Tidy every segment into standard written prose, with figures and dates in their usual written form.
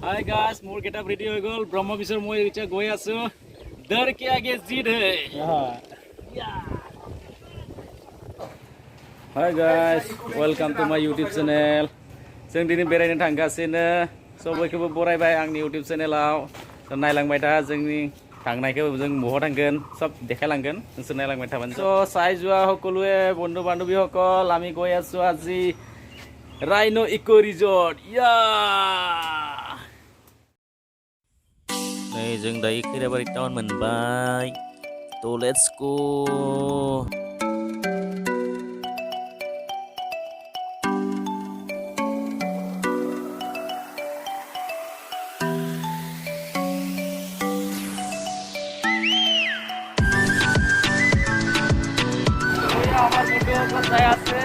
Hi guys, more get up ready হৈ গল ব্ৰহ্মবিছৰ মই এতিয়া গৈ আছো डर के आगे जीत है Hi guys, welcome to my YouTube channel. जों दिनै बेरायनो थांगासिनो सबैखौबो बरायबाय आंनि YouTube चेनेलाव नायलांबाय था जोंनि थांनायखौ जों बहा थांगोन सब देखायलांगोन नोंसोर नायलांबाय थाबानो स' চাই যোৱা সকলোৱে বন্ধু বান্ধৱীসকল আমি গৈ আছো আজি Rhino Eco Resort या जों दायो खैराबारि टाउन मोनबाय थ' लेट्स गो আমার ভিডিও কোথায় আছে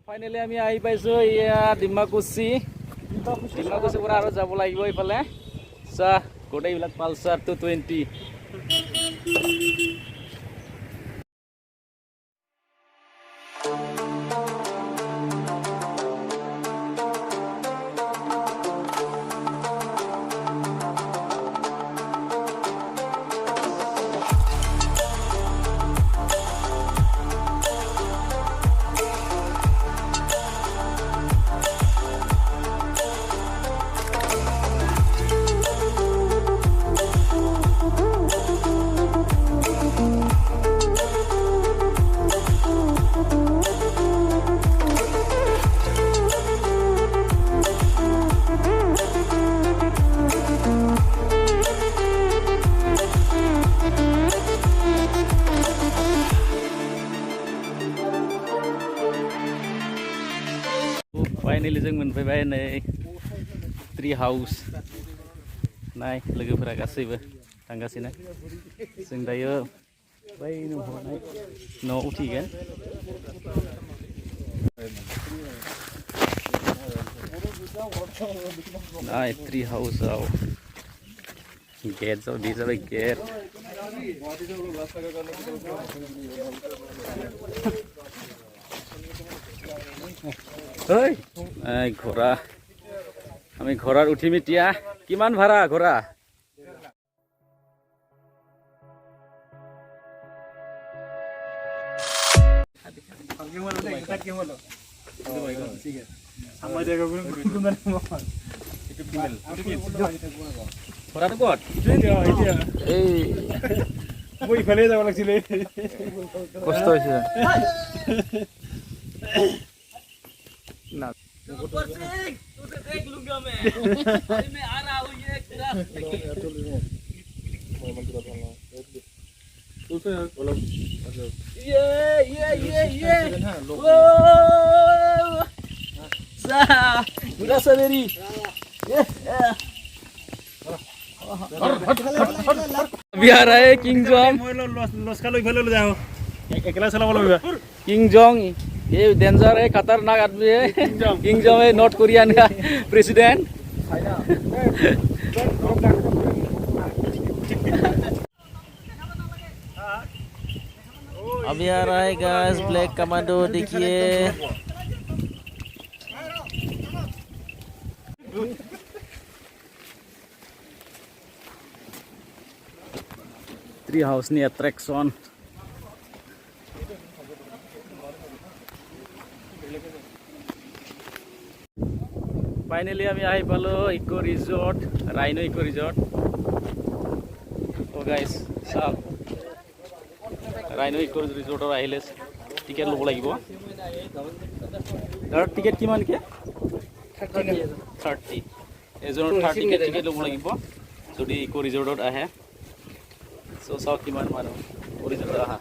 Finally আমি আহি পাইছো ইয়া ডিমাকুচি পৰা আৰু যাব লাগিব ইফালে চা গোটেইবিলাক পালসাৰ 220 Finally जों मोनफैबाय नै ट्री हाउस नाय लोगोफोरा गासैबो थांगासिनो जों दायो बै नुहुरनाय न'आव उथिगोन नाय ट्री हाउसआव गेटआव दि जाबाय गेट Hey, ঘোড়া আমি ঘোড়ার উঠিম এতিয়া কিমান ভাড়া ঘোড়া ঘোড়াটো ক'ত এই মই ইফালে যাব লাগিছিলে কষ্ট হৈছে ना ऊपर से तुझे देख लूंगा मैं अरे मैं आ रहा हूं ये पूरा ये ओ सा पूरा सवेरी ये अभी आ रहा है किंग जोंग लस्का लो इफाले लो जाओ एकला चलाव लगा किंग जोंग ये डेंजर है खतरनाक आदमी है किंग जोंग है नॉर्थ कोरियन का प्रेसिडेंट अभी आ रहा है गाइस ब्लैक कमांडो देखिए ट्री हाउस नि अट्रैक्शन Finally আমি আহি পালো eco resort rhino eco resort ও গাইস সব রাইনো ইকো রিসর্টৰ আহিলে টিকেট ল'ব লাগিব তাৰ টিকেট কিমান কে 30 এজনৰ 30 কে টিকেট ল'ব লাগিব যদি ইকো ৰিসৰ্টত আহে সো সব কিমান মানুহ ৰিসৰ্টত আহা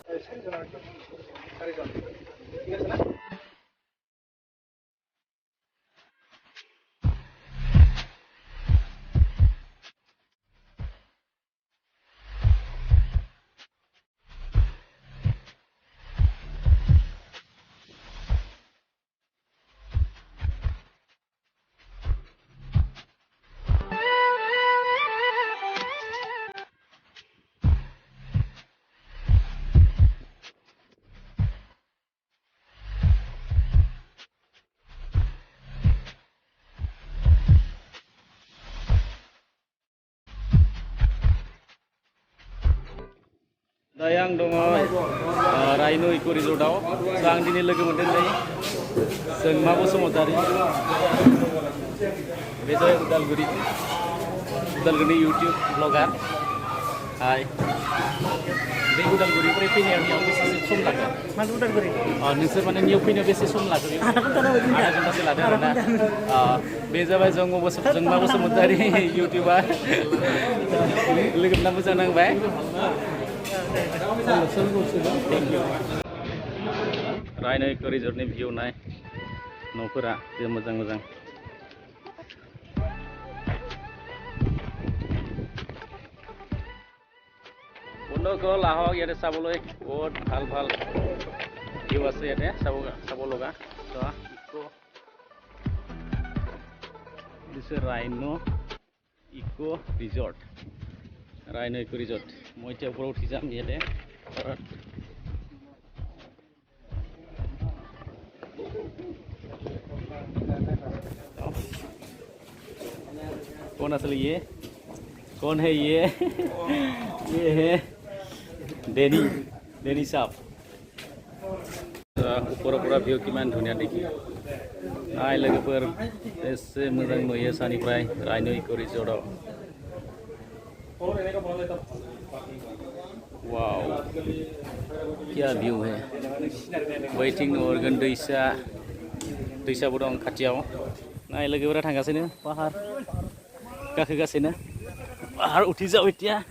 Saya ang dong Rhino Eco Resortआव आं दिनै लोगो मोनदों Jwngma Basumatary बे जाबाय उदालगुरि YouTube ब्लगार हाय बे उदालगुरिनिफ्राय फैनायाव नियाव बेसेसो सम लागोन Mas Udaलगुरि नोंसोर माने नियाव फैनायाव बेसे सम लागोन आधा घन्टासो लादों आरोना बे जाबाय Jwngma Basumatary इउटिउबार लोगो मोनना मोजां नांबाय Thank you. Rhino Eco Resortनि भिउ नाय न'फोरा जे मोजां বন্ধুসকল আহক ইয়াতে চাবলৈ বহুত ভাল ভিউ আছে ইয়াতে চাব লগা This is Rhino Eco Resort মই এতিয়া ওপৰত উঠি যাম ইয়াতে कौन असल ये कौन है ये है डेनी साहब ऊपर पूरा भिउ किमान धुनिया देखि नाय लोगोफोर एसे मोजां नुयो सानिफ्राय Rhino Eco Resortआव वाव क्या व्यू है वेटिंग अर्गन दैसाबो दं खाथियाव नाय लोगोफोरा थांगासिनो पाहार गाखोगासिनो पाहार उथिजाव এতিয়া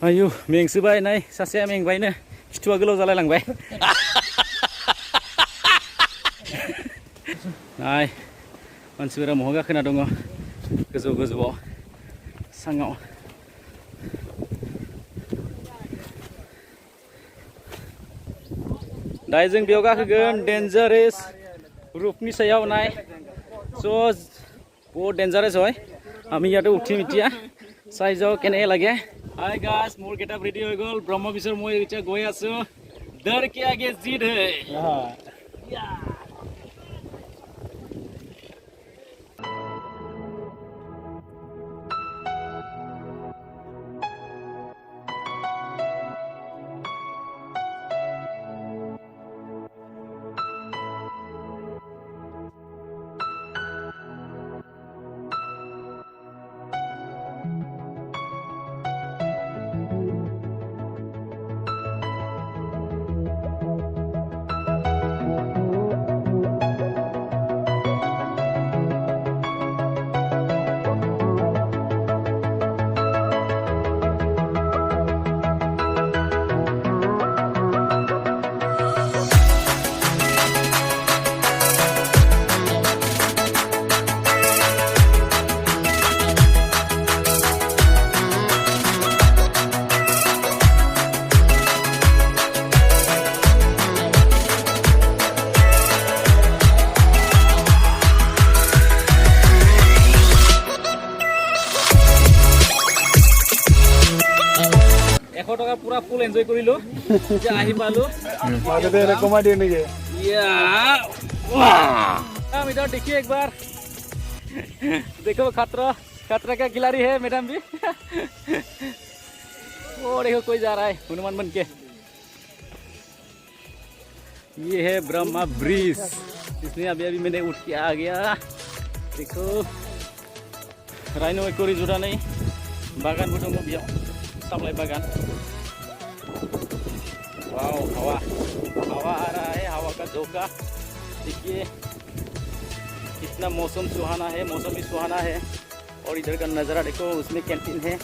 आयु मेंसोबाय नाय सासेया मेंबायनो खिथुआ गोलाव जालाय लांबाय नाय मानसिफोरा महा गाखोना दङ गोजौआव सांगाव दाय जों बेयाव गाखोगोन डेन्जारेस रुफनि सायाव नाय स' बहुत डेन्जारेस হয় আমি ইয়াতে উঠিম এতিয়া চাই যাও কেনে লাগে हाय गाइस मोर गेटआप रेडी হৈ গ'ল ব্ৰহ্মবিছৰ মই এতিয়া গৈ আছো डर के आगे जीत है पूरा फुल एन्जय करिलो जे आहि पालो मागते रे कमाई दे नेके या वाह हम इधर देखिए एक बार देखो खतरा का खिलाड़ी है मैडम भी ओ देखो कोई जा रहा है हनुमान बन के ये है ब्रह्मा ब्रिज इसमें अभी मैंने उठ के आ गया देखो Rhino Eco Resort नहीं बागान बुटों में बियाव सामलाई बागान वाव हवा आ रहा है हवा का झोंका देखिए कितना मौसम सुहाना है मौसम भी सुहाना है और इधर का नज़ारा देखो उसमें कैंटीन है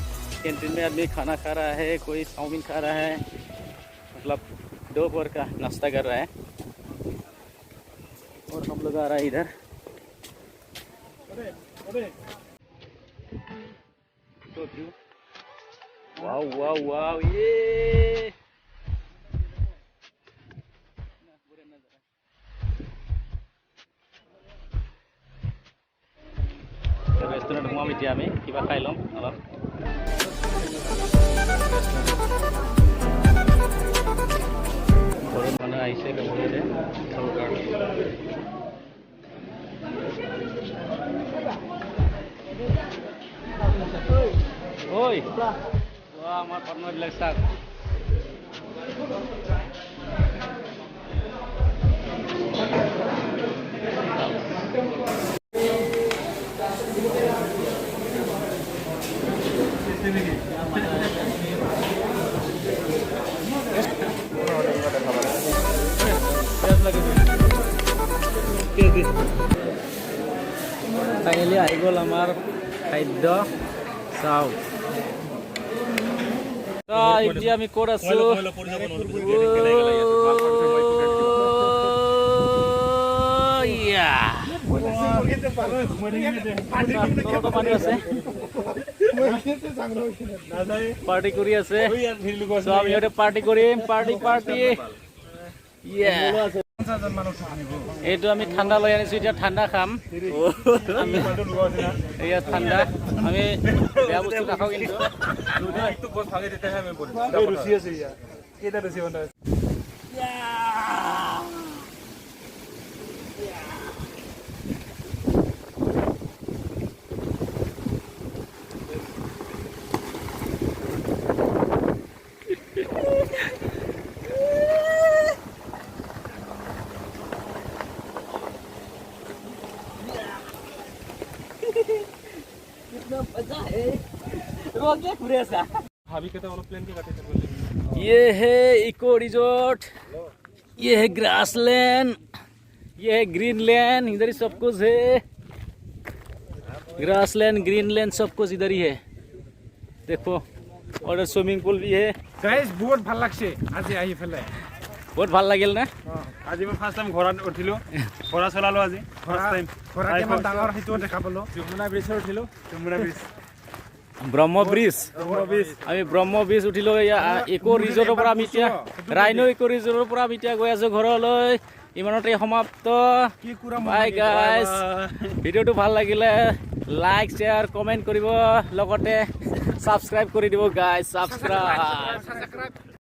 कैंटीन में आदमी खाना खा रहा है कोई चाउमीन खा रहा है मतलब दोपहर का नाश्ता कर रहा है और हम लोग आ रहा है इधर वाव वाव वाव ये रेस्टुरेंट সোমাম এতিয়া আমি কিবা খাই লম অলপ ঘৰত মানুহ আহিছে খাবলৈ আমাৰ কৰ্মবিলাক চাওক ফাইনেলি আহি গ'ল আমাৰ খাদ্য চাওক এতিয়া আমি ক'ত আছো পাৰ্টি কৰি আছে আমি ইয়াতে পাৰ্টি কৰিম পাৰ্টি এইটো আমি ঠাণ্ডা লৈ আনিছো এতিয়া ঠাণ্ডা খাম এয়া ঠাণ্ডা আমি বেয়া বস্তু নাখাওঁ কিন্তু ये है इको रिजॉर्ट ये है ग्रासलैंड ये है ग्रीनलैंड इधर ही सब कुछ है ग्रासलैंड ग्रीनलैंड सब कुछ इधर ही है देखो और स्विमिंग पूल भी है গাইজ বহুত ভাল লাগছে আজি আহি ফেলে बहुत ভাল লাগিল না আজি মই ফাৰ্ষ্ট টাইম ঘোঁৰাত উঠিলো ঘোঁৰা চলালো আজি ফাৰ্ষ্ট টাইম ঘোঁৰা কিমান ডাঙৰ সেইটো দেখা পালো যমুনা ব্ৰিজত উঠিলো যমুনা ব্ৰিজ ব্ৰহ্ম ব্ৰিজ আমি ব্ৰহ্ম ব্ৰিজ উঠিলো ইকো ৰিজৰ্টৰ পৰা আমি এতিয়া ৰাইনো ইকো ৰিজৰ্টৰ পৰা আমি এতিয়া গৈ আছো ঘৰলৈ ইমানতে সমাপ্ত বাই গাইজ ভিডিঅ'টো ভাল লাগিলে লাইক শ্বেয়াৰ কমেণ্ট কৰিব লগতে ছাবস্ক্ৰাইব কৰি দিব গাইজ ছাবস্ক্ৰাইব